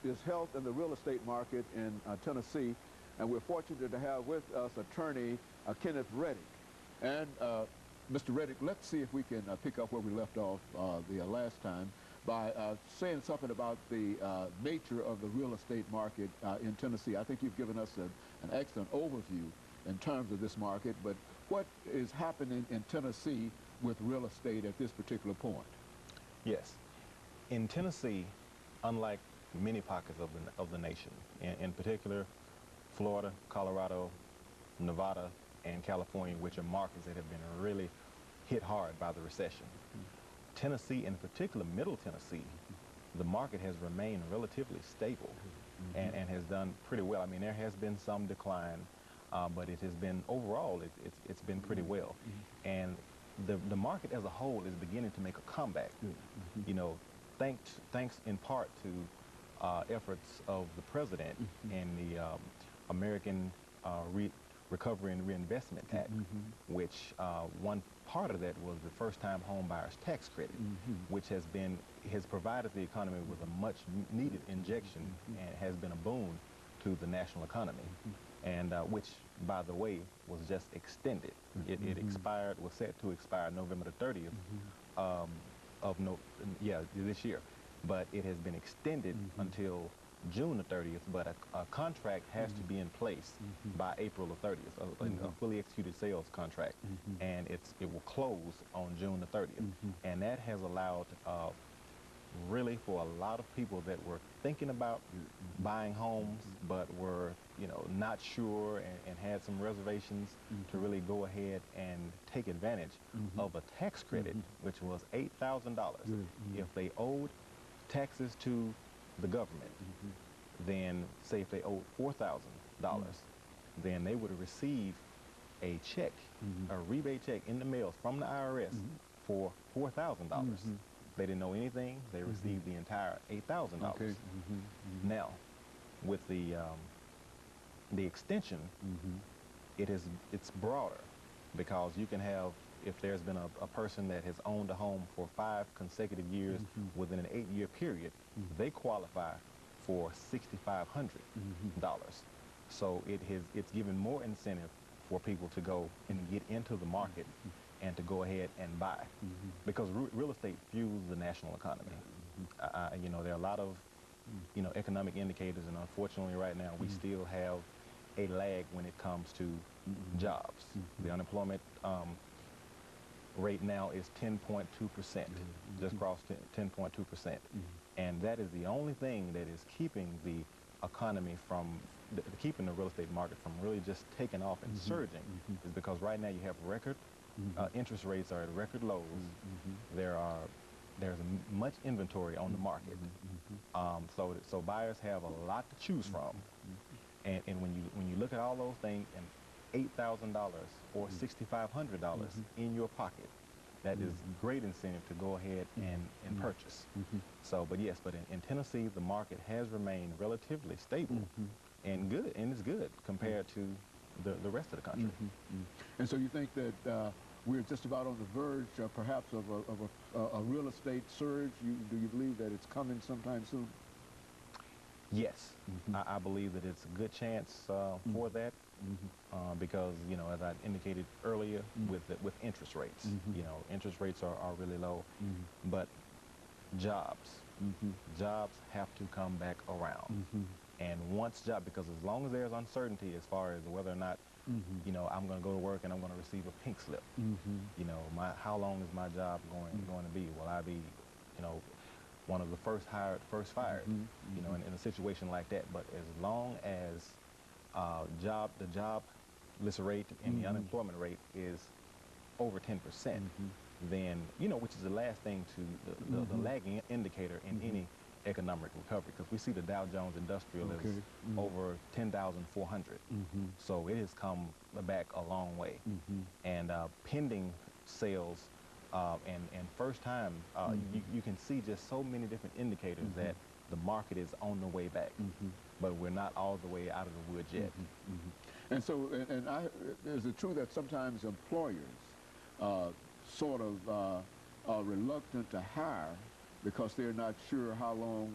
is health in the real estate market in Tennessee, and we're fortunate to have with us attorney Kenneth Redditt. And Mr. Redditt, let's see if we can pick up where we left off the last time by saying something about the nature of the real estate market in Tennessee. I think you've given us an excellent overview in terms of this market, but what is happening in Tennessee with real estate at this particular point? Yes. In Tennessee, unlike many pockets of the nation, in particular Florida, Colorado, Nevada, and California, which are markets that have been really hit hard by the recession. Tennessee, in particular Middle Tennessee, the market has remained relatively stable and has done pretty well. I mean, there has been some decline, but it has been, overall, it's been pretty well. And the market as a whole is beginning to make a comeback. You know, thanks in part to efforts of the president and the American Recovery and Reinvestment Act, which one part of that was the first-time home buyers tax credit, which has provided the economy with a much needed injection and has been a boon to the national economy, and which, by the way, was just extended. It was set to expire November the 30th this year, but it has been extended until June the 30th, but a contract has to be in place by April the 30th, a fully executed sales contract, and it will close on June the 30th. And that has allowed really for a lot of people that were thinking about buying homes but were, you know, not sure and had some reservations to really go ahead and take advantage of a tax credit, which was $8,000. If they owed taxes to the government, then say if they owed $4,000, then they would receive a check, a rebate check in the mail from the IRS for $4,000. They didn't know anything. They received the entire $8,000. Okay. Now, with the extension, it's broader, because you can have, if there's been a person that has owned a home for 5 consecutive years within an 8-year period, they qualify for $6,500. So it's given more incentive for people to go and get into the market and to go ahead and buy, because real estate fuels the national economy. You know, there are a lot of economic indicators, and unfortunately right now we still have a lag when it comes to jobs. The unemployment rate now is 10.2%, just crossed 10.2%. And that is the only thing that is keeping the economy from, keeping the real estate market from really just taking off and surging, is because right now you have record, interest rates are at record lows. There's much inventory on the market. So buyers have a lot to choose from. And when you look at all those things, and $8,000 or $6,500 in your pocket, that is great incentive to go ahead and purchase. So, but yes, in Tennessee, the market has remained relatively stable and good, and it's good compared to the rest of the country. And so you think that we're just about on the verge, perhaps, of a real estate surge? Do you believe that it's coming sometime soon? Yes, I believe that it's a good chance for that, because, you know, as I indicated earlier, with interest rates, you know, interest rates are really low, but jobs have to come back around. And once because as long as there's uncertainty as far as whether or not, you know, I'm going to go to work and I'm going to receive a pink slip, you know, how long is my job going to be? Will I be, you know, one of the first hired, first fired, you know, in a situation like that? But as long as the jobless rate and the unemployment rate is over 10%, then, you know, which is the last thing to the lagging indicator in any economic recovery, because we see the Dow Jones Industrial is over 10,400. So it has come back a long way. And pending sales and first time, you can see just so many different indicators that the market is on the way back, but we're not all the way out of the woods yet. And so, is it true that sometimes employers sort of are reluctant to hire because they're not sure how long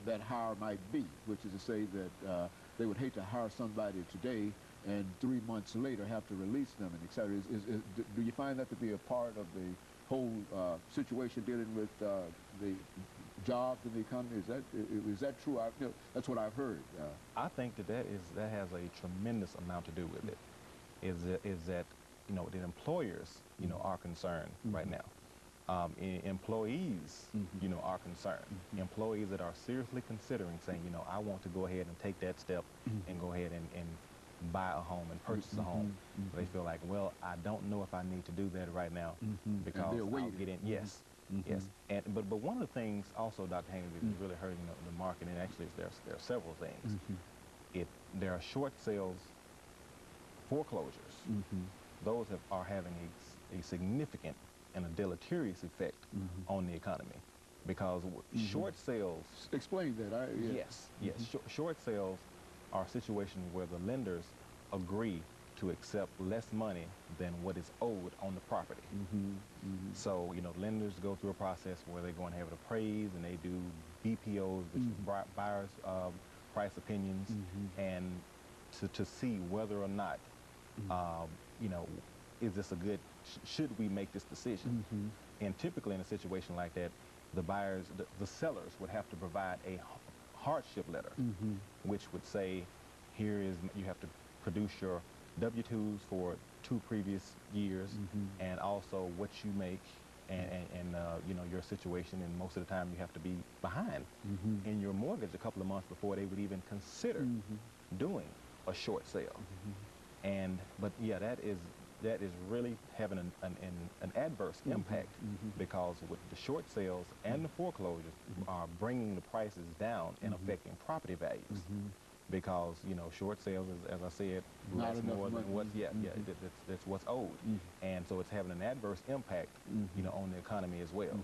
that hire might be, which is to say that they would hate to hire somebody today and 3 months later have to release them, and et cetera. Do you find that to be a part of the whole situation dealing with the jobs in the economy? Is that true? That's what I've heard. I think that has a tremendous amount to do with it. Is that the employers are concerned right now. Employees are concerned. Employees that are seriously considering saying, I want to go ahead and take that step and go ahead and buy a home and purchase a home. They feel like, well, I don't know if I need to do that right now because I'll get in. Yes. Yes, but one of the things also, Dr. Haney, that is really hurting the market, and actually there are several things. There are short sales, foreclosures. Those are having a significant and a deleterious effect on the economy, because short sales. Explain that. Yes. Short sales are situations where the lenders agree to accept less money than what is owed on the property. So, lenders go through a process where they go and have it appraised, and they do BPOs, which is buyer's price opinions, and to see whether or not, is this a good, should we make this decision? And typically in a situation like that, the sellers would have to provide a hardship letter, which would say, you have to produce your W-2s for 2 previous years, and also what you make, and your situation, and most of the time you have to be behind in your mortgage a couple of months before they would even consider doing a short sale. But yeah, that is really having an adverse impact, because with the short sales and the foreclosures are bringing the prices down and affecting property values. Because short sales, as I said, less more than what's that's what's owed, and so it's having an adverse impact, on the economy as well.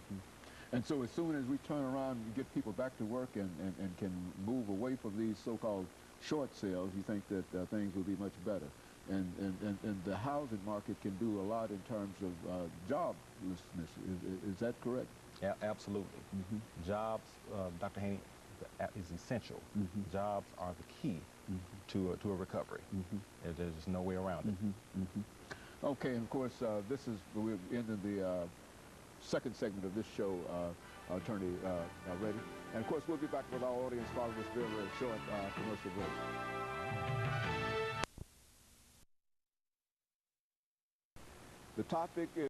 And so as soon as we turn around and get people back to work and can move away from these so-called short sales, you think that things will be much better, and the housing market can do a lot in terms of joblessness. Is that correct? Yeah, absolutely. Jobs, Dr. Haney, is essential. Jobs are the key to a recovery. There's just no way around it. Okay, and of course, we're ending the second segment of this show, Attorney Reddy. And of course, we'll be back with our audience following this very, very short commercial break. The topic is